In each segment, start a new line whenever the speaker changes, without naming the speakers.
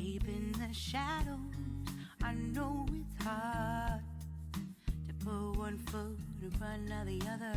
Deep in the shadows, I know it's hard to put one foot in front of the other.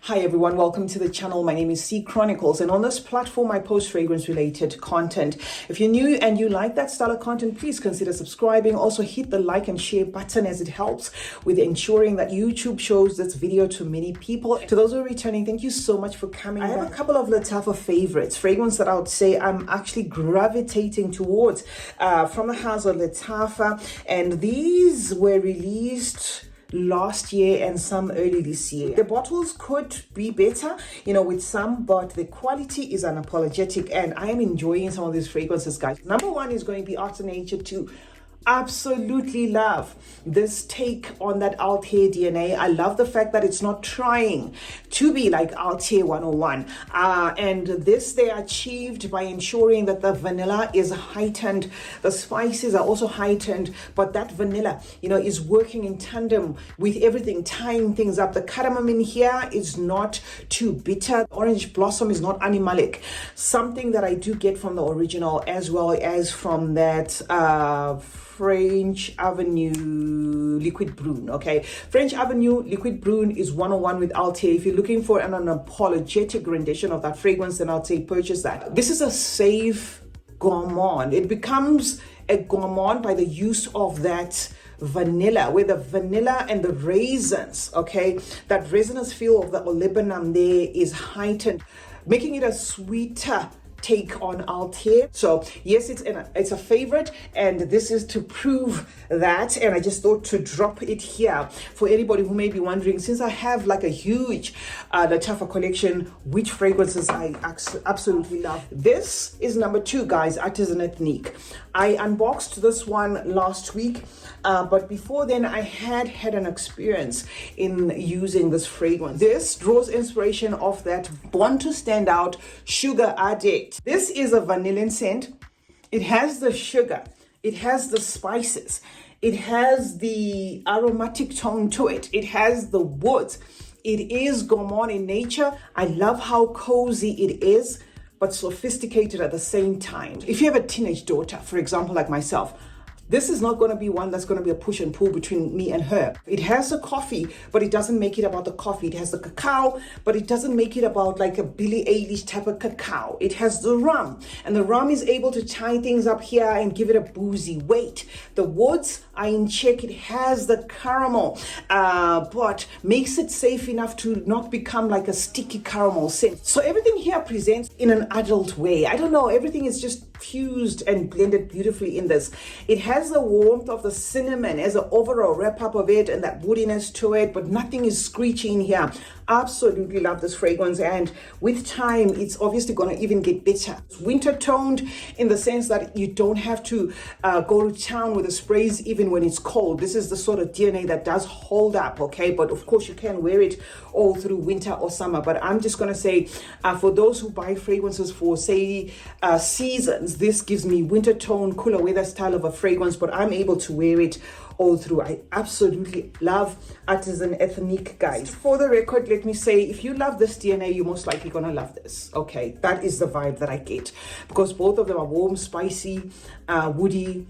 Hi everyone, welcome to the channel. My name is CeeChronicles, and on this platform I post fragrance related content. If you're new and you like that style of content, please consider subscribing. Also hit the like and share button, as it helps with ensuring that YouTube shows this video to many people. To those who are returning, thank you so much for coming. I have a couple of Lattafa favorites, fragrance that I would say I'm actually gravitating towards from the house of Lattafa, and these were released last year and some early this year. The bottles could be better, with some, but the quality is unapologetic, and I am enjoying some of these fragrances, guys. Number one is going to be Art Nature 2. Absolutely love this take on that Altair DNA. I love the fact that it's not trying to be like Altair 101. And this they achieved by ensuring that the vanilla is heightened. The spices are also heightened, but that vanilla, is working in tandem with everything, tying things up. The cardamom in here is not too bitter. Orange blossom is not animalic. Something that I do get from the original as well as from that French Avenue Liquid Brune. Okay, French Avenue Liquid Brune is 101 with Altair. If you're looking for an unapologetic rendition of that fragrance, then I'll say purchase that. This is a safe gourmand. It becomes a gourmand by the use of that vanilla, where the vanilla and the raisins, okay, that resinous feel of the olibanum there is heightened, making it a sweeter take on Altair. So yes, it's a favorite, and this is to prove that. And I just thought to drop it here for anybody who may be wondering, since I have like a huge Lattafa collection, which fragrances I absolutely love. This is number 2, guys, Artisan Ethnique. I unboxed this one last week, but before then I had an experience in using this fragrance. This draws inspiration off that Born to Stand Out Sugar Addict. This is a vanillin scent. It has the sugar, it has the spices, it has the aromatic tone to it, it has the woods. It is gourmand in nature. I love how cozy it is, but sophisticated at the same time. If you have a teenage daughter, for example, like myself, this is not going to be one that's going to be a push and pull between me and her. It has the coffee, but it doesn't make it about the coffee. It has the cacao, but it doesn't make it about like a Billie Eilish type of cacao. It has the rum, and the rum is able to tie things up here and give it a boozy weight. The woods are in check. It has the caramel, but makes it safe enough to not become like a sticky caramel scent. So everything here presents in an adult way. I don't know, everything is just fused and blended beautifully in this. It has the warmth of the cinnamon as an overall wrap up of it, and that woodiness to it, but nothing is screechy in here. Absolutely love this fragrance, and with time it's obviously going to even get better. It's winter toned in the sense that you don't have to go to town with the sprays even when it's cold. This is the sort of DNA that does hold up, okay, but of course you can wear it all through winter or summer. But I'm just going to say, for those who buy fragrances for say seasons, this gives me winter tone, cooler weather style of a fragrance, but I'm able to wear it all through. I absolutely love Artisan Ethnique, guys. For the record, let me say, if you love this DNA, you're most likely gonna love this. Okay, that is the vibe that I get, because both of them are warm, spicy, woody,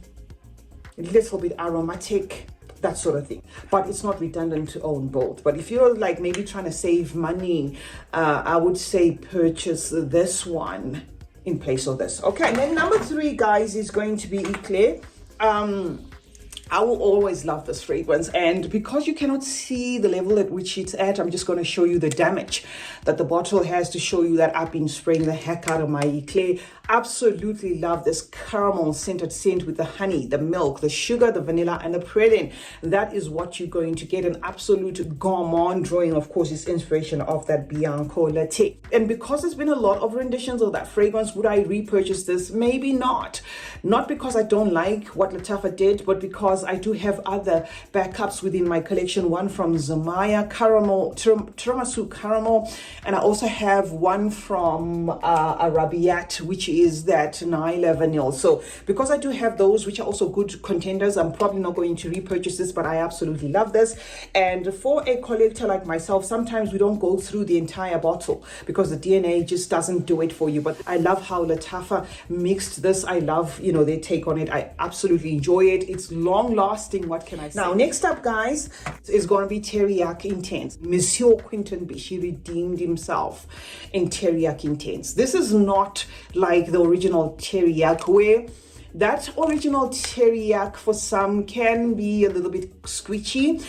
a little bit aromatic, that sort of thing. But it's not redundant to own both. But if you're like maybe trying to save money, I would say purchase this one in place of this. Okay, and then number 3, guys, is going to be Eclaire. I will always love this fragrance, and because you cannot see the level at which it's at, I'm just going to show you the damage that the bottle has to show you that I've been spraying the heck out of my Eclaire. Absolutely love this caramel scented scent with the honey, the milk, the sugar, the vanilla, and the praline. That is what you're going to get, an absolute gourmand, drawing of course its inspiration of that Bianco Latte. And because there's been a lot of renditions of that fragrance, would I repurchase this? Maybe not. Not because I don't like what Lattafa did, but because else, I do have other backups within my collection. One from Zamaya Caramel, Tiramisu Caramel, and I also have one from Arabiat, which is that Nyla Vanille. So because I do have those, which are also good contenders, I'm probably not going to repurchase this, but I absolutely love this. And for a collector like myself, sometimes we don't go through the entire bottle because the DNA just doesn't do it for you. But I love how Lattafa mixed this. I love, you know, their take on it. I absolutely enjoy it. It's long lasting. What can I say? Now, next up, guys, is going to be Teriaq Intense. Monsieur Quentin Bishi redeemed himself in Teriaq Intense. This is not like the original Teriaq, where that original Teriaq for some can be a little bit squishy.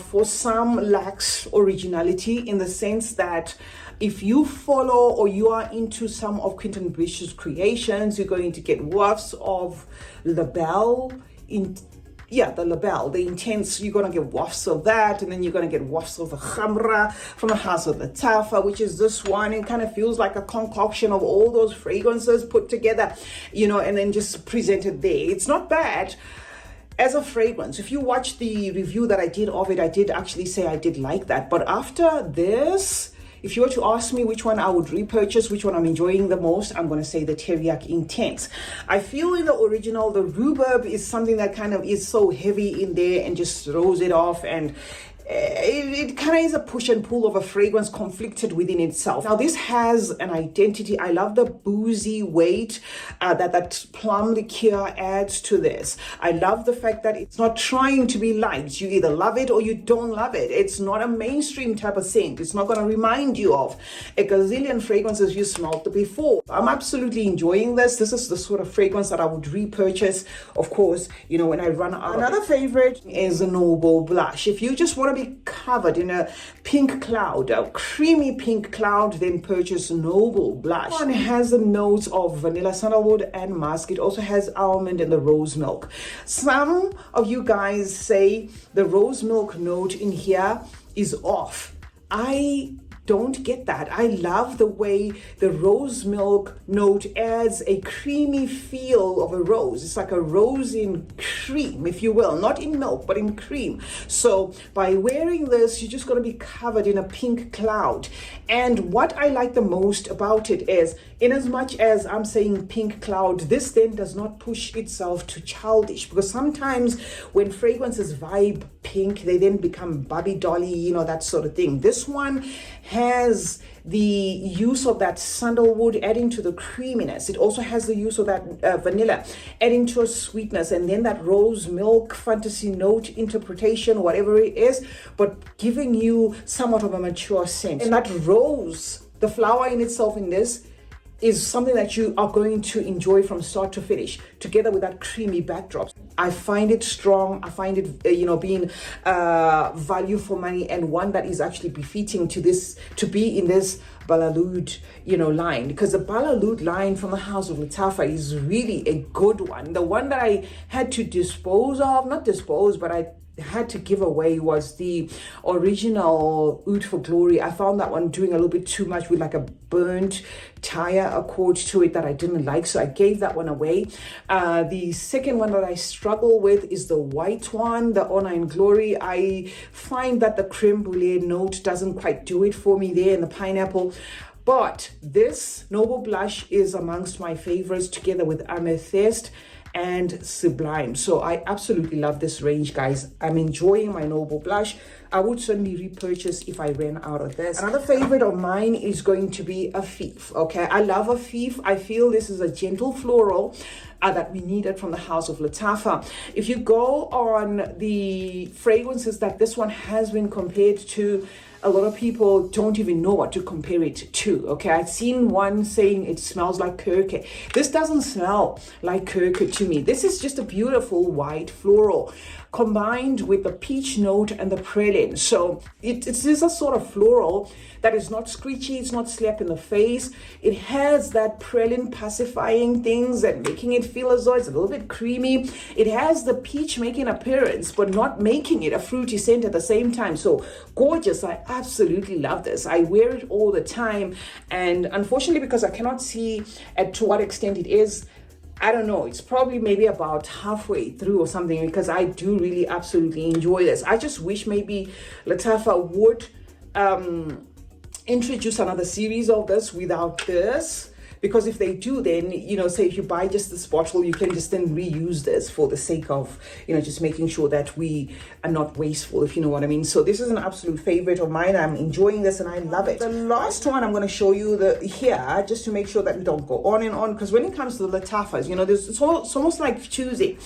For some lacks originality, in the sense that if you follow or you are into some of Quentin Bish's creations, you're going to get wafts of Labelle the Labelle, the Intense. You're going to get wafts of that, and then you're going to get wafts of the Khamra from the house of Lattafa, which is this one. It kind of feels like a concoction of all those fragrances put together, you know, and then just presented there. It's not bad as a fragrance. If you watch the review that I did of it, I did actually say I did like that. But after this, if you were to ask me which one I would repurchase, which one I'm enjoying the most, I'm going to say the Teriaq Intense. I feel in the original, the rhubarb is something that kind of is so heavy in there and just throws it off, and it kind of is a push and pull of a fragrance conflicted within itself. Now, this has an identity. I love the boozy weight that plum liqueur adds to this. I love the fact that it's not trying to be light. You either love it or you don't love it. It's not a mainstream type of scent. It's not going to remind you of a gazillion fragrances you smelled before. I'm absolutely enjoying this. This is the sort of fragrance that I would repurchase, of course, you know, when I run out. Another favorite is a Noble Blush. If you just want to be covered in a pink cloud, a creamy pink cloud, then purchase Noble Blush. One has the notes of vanilla, sandalwood, and musk. It also has almond and the rose milk. Some of you guys say the rose milk note in here is off. I don't get that. I love the way the rose milk note adds a creamy feel of a rose. It's like a rose in cream, if you will, not in milk, but in cream. So by wearing this, you're just going to be covered in a pink cloud. And what I like the most about it is, in as much as I'm saying pink cloud, this then does not push itself to childish, because sometimes when fragrances vibe pink, they then become Barbie dolly, you know, that sort of thing. This one has the use of that sandalwood adding to the creaminess. It also has the use of that vanilla adding to a sweetness, and then that rose milk fantasy note interpretation, whatever it is, but giving you somewhat of a mature scent. And that rose, the flower in itself in this, is something that you are going to enjoy from start to finish, together with that creamy backdrop. I find it strong. I find it, being value for money, and one that is actually befitting to this, to be in this Balalud, line, because the Balalud line from the house of Lattafa is really a good one. The one that I had to had to give away was the original Oud for Glory. I found that one doing a little bit too much with like a burnt tire accord to it that I didn't like, so I gave that one away. The second one that I struggle with is the white one, the Honor and Glory. I find that the creme brulee note doesn't quite do it for me there in the pineapple. But this Noble Blush is amongst my favorites, together with Amethyst and Sublime. So I absolutely love this range, guys. I'm enjoying my Noble Blush. I would certainly repurchase if I ran out of this. Another favorite of mine is going to be Afeef. Okay, I love Afeef. I feel this is a gentle floral that we needed from the house of Lattafa. If you go on the fragrances that this one has been compared to, a lot of people don't even know what to compare it to. Okay, I've seen one saying it smells like Kirke. This doesn't smell like Kirke to me. This is just a beautiful white floral combined with the peach note and the praline. So it's a sort of floral that is not screechy, it's not slap in the face. It has that praline pacifying things and making it feel as though it's a little bit creamy. It has the peach making appearance, but not making it a fruity scent at the same time. So gorgeous. I absolutely love this. I wear it all the time. And unfortunately, because I cannot see to what extent it is, I don't know, it's probably maybe about halfway through or something, because I do really absolutely enjoy this. I just wish maybe Lattafa would introduce another series of this without this. Because if they do, then, you know, say if you buy just this bottle, you can just then reuse this for the sake of, you know, just making sure that we are not wasteful, if you know what I mean. So this is an absolute favorite of mine. I'm enjoying this and I love it. The last one I'm going to show you here, just to make sure that we don't go on and on. Because when it comes to the Lattafas, you know, it's almost like choosing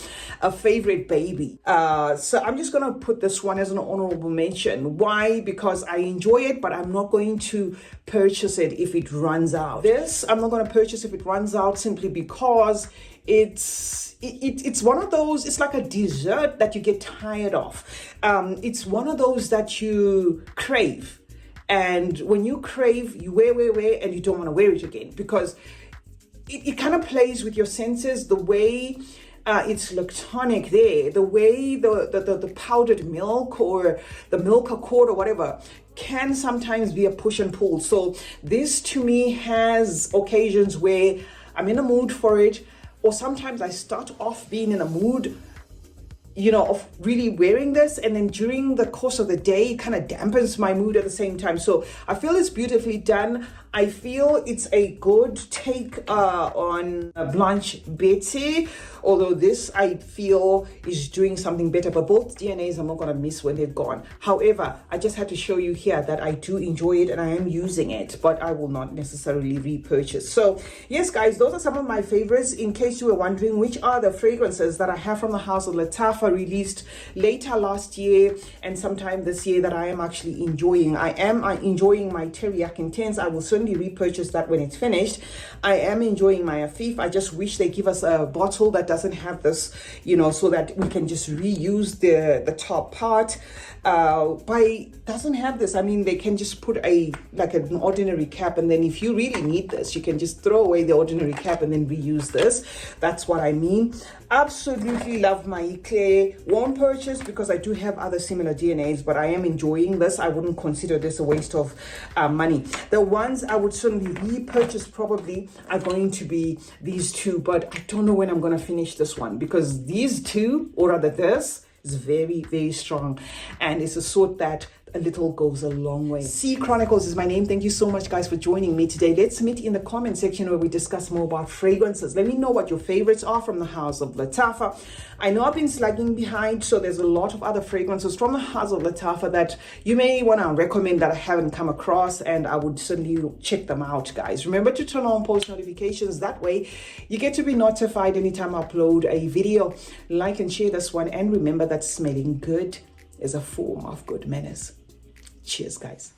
a favorite baby. So I'm just going to put this one as an honorable mention. Why? Because I enjoy it, but I'm not going to purchase it if it runs out. This, I'm not going to purchase if it runs out, simply because it's one of those, it's like a dessert that you get tired of. It's one of those that you crave, and when you crave, you wear and you don't want to wear it again, because it kind of plays with your senses, the way it's lactonic there, the way the powdered milk or the milk accord or whatever can sometimes be a push and pull. So this to me has occasions where I'm in a mood for it, or sometimes I start off being in a mood, you know, of really wearing this, and then during the course of the day it kind of dampens my mood at the same time. So I feel it's beautifully done. I feel it's a good take on Blanche Betty, although this I feel is doing something better, but both DNAs I'm not going to miss when they're gone. However, I just had to show you here that I do enjoy it and I am using it, but I will not necessarily repurchase. So yes guys, those are some of my favorites. In case you were wondering, which are the fragrances that I have from the house of Lattafa, released later last year and sometime this year, that I am actually enjoying. I am enjoying my Teriaq Intense. I will certainly repurchase that when it's finished. I am enjoying my Afeef. I just wish they give us a bottle that doesn't have this, you know, so that we can just reuse the top part. Doesn't have this. I mean, they can just put like an ordinary cap, and then if you really need this, you can just throw away the ordinary cap and then reuse this. That's what I mean. Absolutely love my Eclaire. Won't purchase because I do have other similar DNAs, but I am enjoying this. I wouldn't consider this a waste of money. The ones I would certainly repurchase probably are going to be these two, but I don't know when I'm going to finish this one, because these two, or rather this, is very, very strong, and it's a sort that a little goes a long way. CeeChronicles is my name. Thank you so much guys for joining me today. Let's meet in the comment section where we discuss more about fragrances. Let me know what your favorites are from the house of Lattafa. I know I've been slugging behind, so there's a lot of other fragrances from the house of Lattafa that you may want to recommend that I haven't come across, and I would certainly check them out guys. Remember to turn on post notifications, that way you get to be notified anytime I upload a video. Like and share this one, and remember that smelling good is a form of good manners. Cheers guys.